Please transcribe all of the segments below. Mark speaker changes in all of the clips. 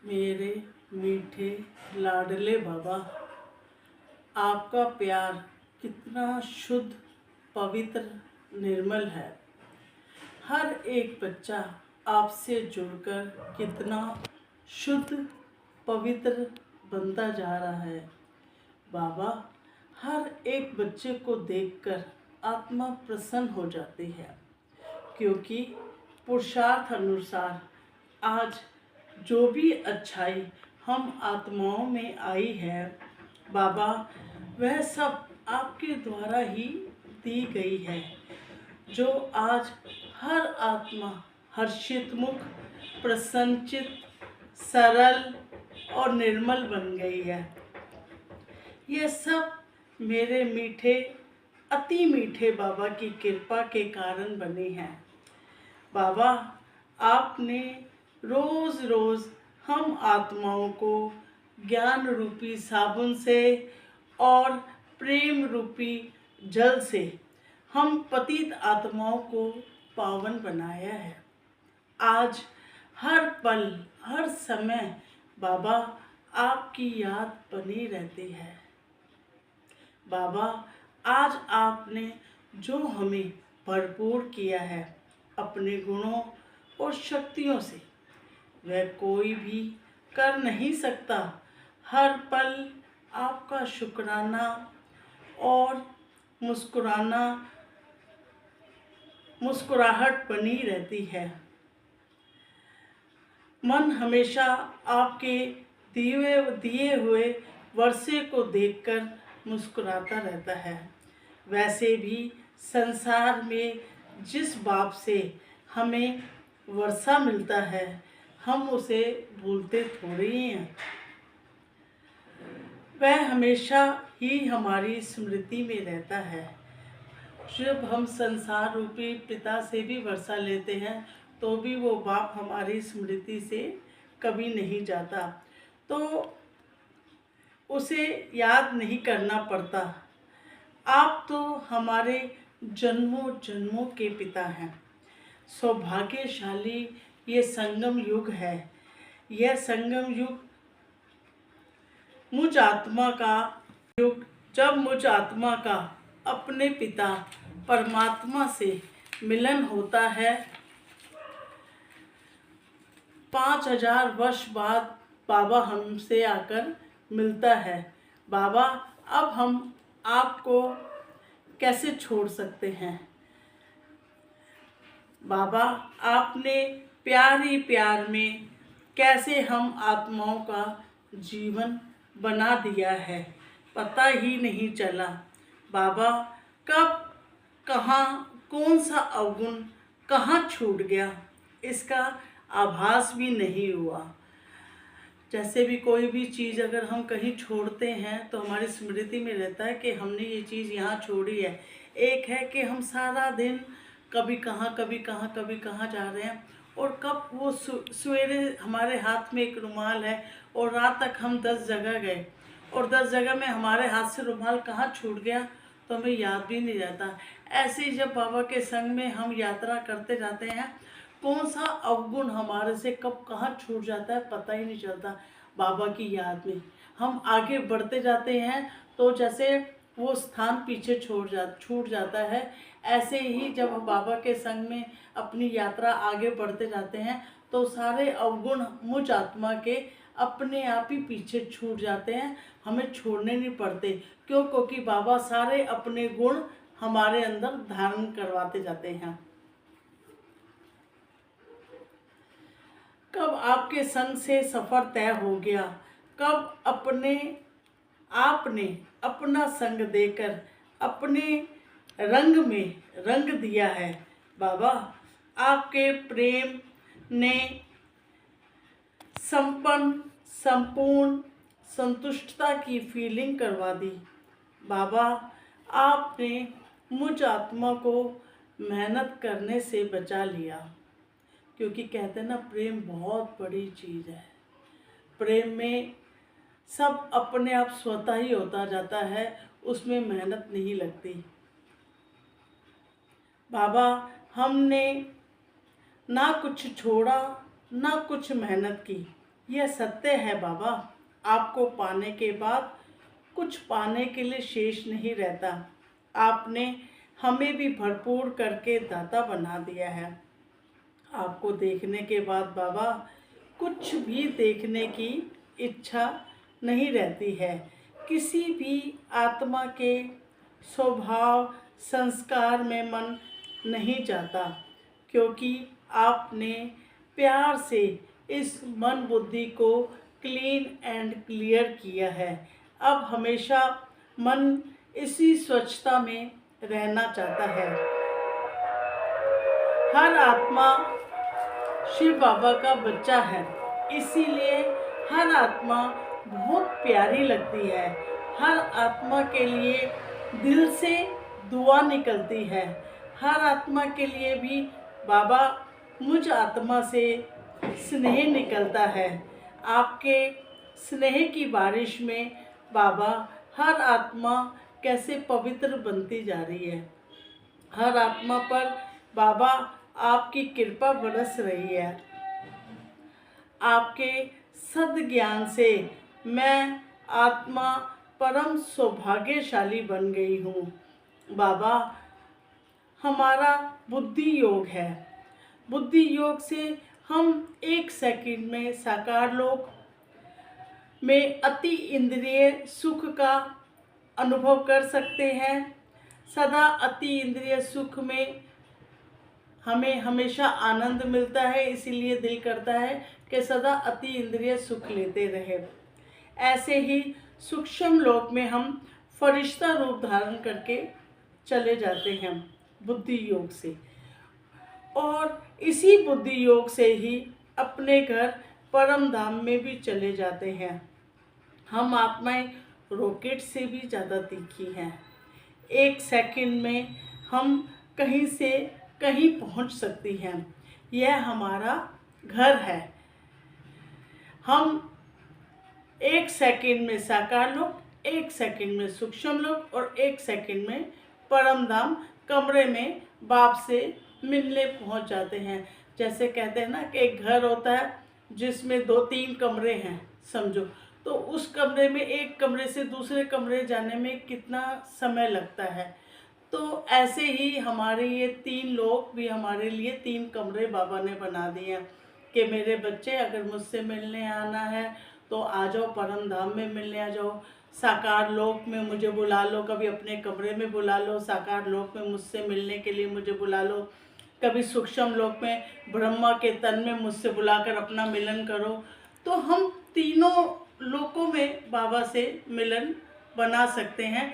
Speaker 1: मेरे मीठे लाडले बाबा, आपका प्यार कितना शुद्ध, पवित्र, निर्मल है। हर एक बच्चा आपसे जुड़कर कितना शुद्ध, पवित्र बनता जा रहा है। बाबा, हर एक बच्चे को देखकर आत्मा प्रसन्न हो जाती है, क्योंकि पुरुषार्थ अनुसार आज जो भी अच्छाई हम आत्माओं में आई है बाबा, वह सब आपके द्वारा ही दी गई है, जो आज हर आत्मा हर्षित मुख, प्रसन्नचित, सरल और निर्मल बन गई है। यह सब मेरे मीठे, अति मीठे बाबा की कृपा के कारण बने हैं। बाबा, आपने रोज़ रोज़ हम आत्माओं को ज्ञान रूपी साबुन से और प्रेम रूपी जल से हम पतित आत्माओं को पावन बनाया है। आज हर पल, हर समय बाबा आपकी याद बनी रहती है। बाबा, आज आपने जो हमें भरपूर किया है अपने गुणों और शक्तियों से, वह कोई भी कर नहीं सकता। हर पल आपका शुक्राना और मुस्कुराहट बनी रहती है। मन हमेशा आपके दिए हुए वर्षे को देखकर मुस्कुराता रहता है। वैसे भी संसार में जिस बाप से हमें वर्षा मिलता है, हम उसे भूलते थोड़ी ही हैं। वह हमेशा ही हमारी स्मृति में रहता है। जब हम संसार रूपी पिता से भी वर्षा लेते हैं, तो भी वो बाप हमारी स्मृति से कभी नहीं जाता, तो उसे याद नहीं करना पड़ता। आप तो हमारे जन्मों जन्मों के पिता हैं। सौभाग्यशाली ये संगम युग है। यह संगम युग मुझ आत्मा का युग, जब मुझ आत्मा का अपने पिता परमात्मा से मिलन होता है। 5000 वर्ष बाद बाबा हमसे आकर मिलता है। बाबा, अब हम आपको कैसे छोड़ सकते हैं। बाबा, आपने प्यार ही प्यार में कैसे हम आत्माओं का जीवन बना दिया है, पता ही नहीं चला। बाबा, कब, कहाँ, कौन सा अवगुण कहाँ छूट गया, इसका आभास भी नहीं हुआ। जैसे भी कोई भी चीज़ अगर हम कहीं छोड़ते हैं तो हमारी स्मृति में रहता है कि हमने ये चीज़ यहाँ छोड़ी है। एक है कि हम सारा दिन कभी कहाँ जा रहे हैं, और कब वो सवेरे हमारे हाथ में एक रुमाल है और रात तक हम 10 जगह गए, और 10 जगह में हमारे हाथ से रुमाल कहाँ छूट गया तो हमें याद भी नहीं रहता। ऐसे ही जब बाबा के संग में हम यात्रा करते जाते हैं, कौन सा अवगुण हमारे से कब कहाँ छूट जाता है पता ही नहीं चलता। बाबा की याद में हम आगे बढ़ते जाते हैं, तो जैसे वो स्थान पीछे छूट जाता है। ऐसे ही जब हम बाबा के संग में अपनी यात्रा आगे बढ़ते जाते हैं, तो सारे अवगुण मुझ आत्मा के अपने आप ही पीछे छूट जाते हैं, हमें छोड़ने नहीं पड़ते। क्यों? क्योंकि बाबा सारे अपने गुण हमारे अंदर धारण करवाते जाते हैं। कब आपके संग से सफ़र तय हो गया, कब आपने अपना संग देकर अपने रंग में रंग दिया है। बाबा, आपके प्रेम ने संपूर्ण संतुष्टता की फीलिंग करवा दी। बाबा, आपने मुझ आत्मा को मेहनत करने से बचा लिया, क्योंकि कहते हैं ना, प्रेम बहुत बड़ी चीज़ है। प्रेम में सब अपने आप स्वतः ही होता जाता है, उसमें मेहनत नहीं लगती। बाबा, हमने ना कुछ छोड़ा ना कुछ मेहनत की, यह सत्य है बाबा, आपको पाने के बाद कुछ पाने के लिए शेष नहीं रहता। आपने हमें भी भरपूर करके दाता बना दिया है। आपको देखने के बाद बाबा कुछ भी देखने की इच्छा नहीं रहती है। किसी भी आत्मा के स्वभाव संस्कार में मन नहीं जाता, क्योंकि आपने प्यार से इस मन बुद्धि को क्लीन एंड क्लियर किया है। अब हमेशा मन इसी स्वच्छता में रहना चाहता है। हर आत्मा शिव बाबा का बच्चा है, इसीलिए हर आत्मा बहुत प्यारी लगती है। हर आत्मा के लिए दिल से दुआ निकलती है। हर आत्मा के लिए भी बाबा मुझ आत्मा से स्नेह निकलता है। आपके स्नेह की बारिश में बाबा हर आत्मा कैसे पवित्र बनती जा रही है। हर आत्मा पर बाबा आपकी कृपा बरस रही है। आपके सद्ज्ञान से मैं आत्मा परम सौभाग्यशाली बन गई हूँ। बाबा हमारा बुद्धि योग है। बुद्धि योग से हम 1 सेकंड में साकार लोक में अति इंद्रिय सुख का अनुभव कर सकते हैं। सदा अति इंद्रिय सुख में हमें हमेशा आनंद मिलता है, इसीलिए दिल करता है कि सदा अति इंद्रिय सुख लेते रहे। ऐसे ही सूक्ष्म लोक में हम फरिश्ता रूप धारण करके चले जाते हैं बुद्धि योग से, और इसी बुद्धि योग से ही अपने घर परम धाम में भी चले जाते हैं। हम आत्माएं रॉकेट से भी ज़्यादा तीखी हैं। 1 सेकंड में हम कहीं से कहीं पहुंच सकती हैं। यह हमारा घर है। हम 1 सेकंड में साकार लोक, 1 सेकंड में सूक्ष्म लोक और 1 सेकंड में परम धाम कमरे में बाप से मिलने पहुंच जाते हैं। जैसे कहते हैं ना कि एक घर होता है जिसमें 2-3 कमरे हैं समझो, तो उस कमरे में एक कमरे से दूसरे कमरे जाने में कितना समय लगता है। तो ऐसे ही हमारे ये 3 लोक भी हमारे लिए 3 कमरे बाबा ने बना दिए हैं कि मेरे बच्चे अगर मुझसे मिलने आना है तो आ जाओ, परम धाम में मिलने आ जाओ। साकार लोक में मुझे बुला लो, कभी अपने कमरे में बुला लो, साकार लोक में मुझसे मिलने के लिए मुझे बुला लो, कभी सूक्ष्म लोक में ब्रह्मा के तन में मुझसे बुलाकर अपना मिलन करो। तो हम तीनों लोकों में बाबा से मिलन बना सकते हैं।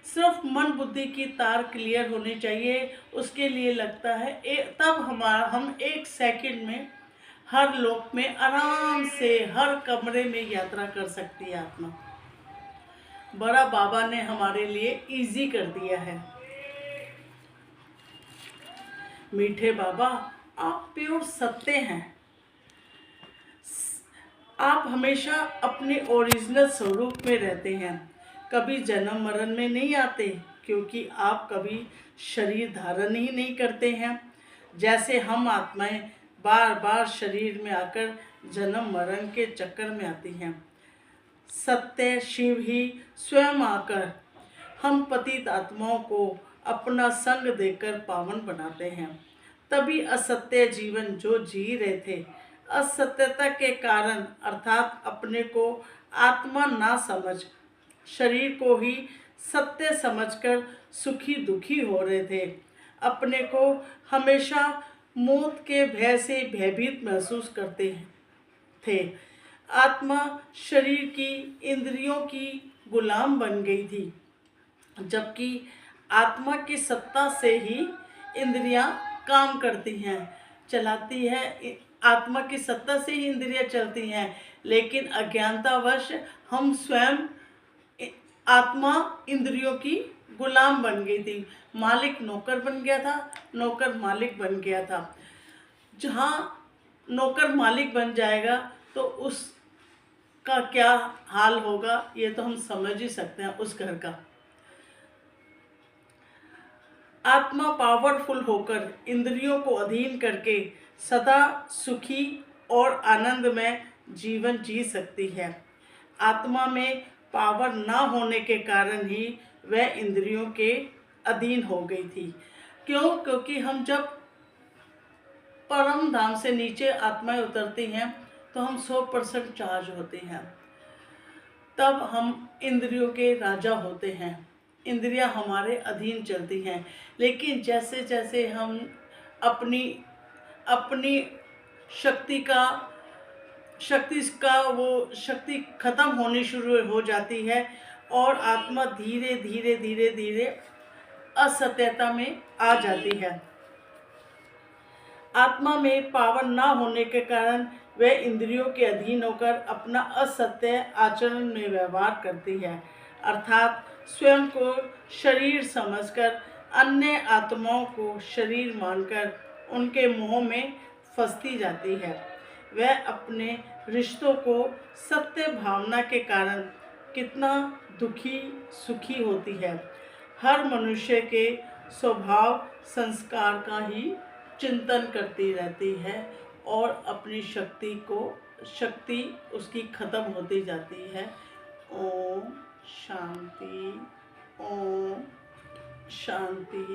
Speaker 1: सिर्फ मन बुद्धि की तार क्लियर होनी चाहिए, उसके लिए लगता है तब हम 1 सेकंड में हर लोक में आराम से हर कमरे में यात्रा कर सकती है आत्मा। बड़ा बाबा ने हमारे लिए इजी कर दिया है। मीठे बाबा, आप प्योर सत्य हैं। आप हमेशा अपने ओरिजिनल स्वरूप में रहते हैं, कभी जन्म मरण में नहीं आते, क्योंकि आप कभी शरीर धारण ही नहीं करते हैं। जैसे हम आत्माएं बार बार शरीर में आकर जन्म मरण के चक्कर में आती हैं, सत्य शिव ही स्वयं आकर हम पतित आत्माओं को अपना संग देकर पावन बनाते हैं। तभी असत्य जीवन जो जी रहे थे, असत्यता के कारण अर्थात अपने को आत्मा ना समझ शरीर को ही सत्य समझकर सुखी दुखी हो रहे थे, अपने को हमेशा मौत के भय से भयभीत महसूस करते थे। आत्मा शरीर की इंद्रियों की गुलाम बन गई थी, जबकि आत्मा की सत्ता से ही इंद्रियां काम करती हैं, चलाती है। आत्मा की सत्ता से ही इंद्रियां चलती हैं, लेकिन अज्ञानतावश हम स्वयं आत्मा इंद्रियों की गुलाम बन गई थी। मालिक नौकर बन गया था, नौकर मालिक बन गया था। जहाँ नौकर मालिक बन जाएगा तो उसका क्या हाल होगा, ये तो हम समझ ही सकते हैं उस घर का। आत्मा पावरफुल होकर इंद्रियों को अधीन करके सदा सुखी और आनंद में जीवन जी सकती है। आत्मा में पावर ना होने के कारण ही वह इंद्रियों के अधीन हो गई थी। क्यों? क्योंकि हम जब परम धाम से नीचे आत्माएं उतरती हैं तो हम 100% चार्ज होते हैं। तब हम इंद्रियों के राजा होते हैं, इंद्रियां हमारे अधीन चलती हैं। लेकिन जैसे जैसे हम अपनी अपनी शक्ति का वो शक्ति खत्म होनी शुरू हो जाती है और आत्मा धीरे धीरे धीरे धीरे असत्यता में आ जाती है। आत्मा में पावर ना होने के कारण वह इंद्रियों के अधीन होकर अपना असत्य आचरण में व्यवहार करती है, अर्थात स्वयं को शरीर समझकर अन्य आत्माओं को शरीर मानकर उनके मोह में फंसती जाती है। वह अपने रिश्तों को सत्य भावना के कारण कितना दुखी सुखी होती है। हर मनुष्य के स्वभाव संस्कार का ही चिंतन करती रहती है और अपनी शक्ति उसकी खत्म होती जाती है। ओम शांति, ओम शांति।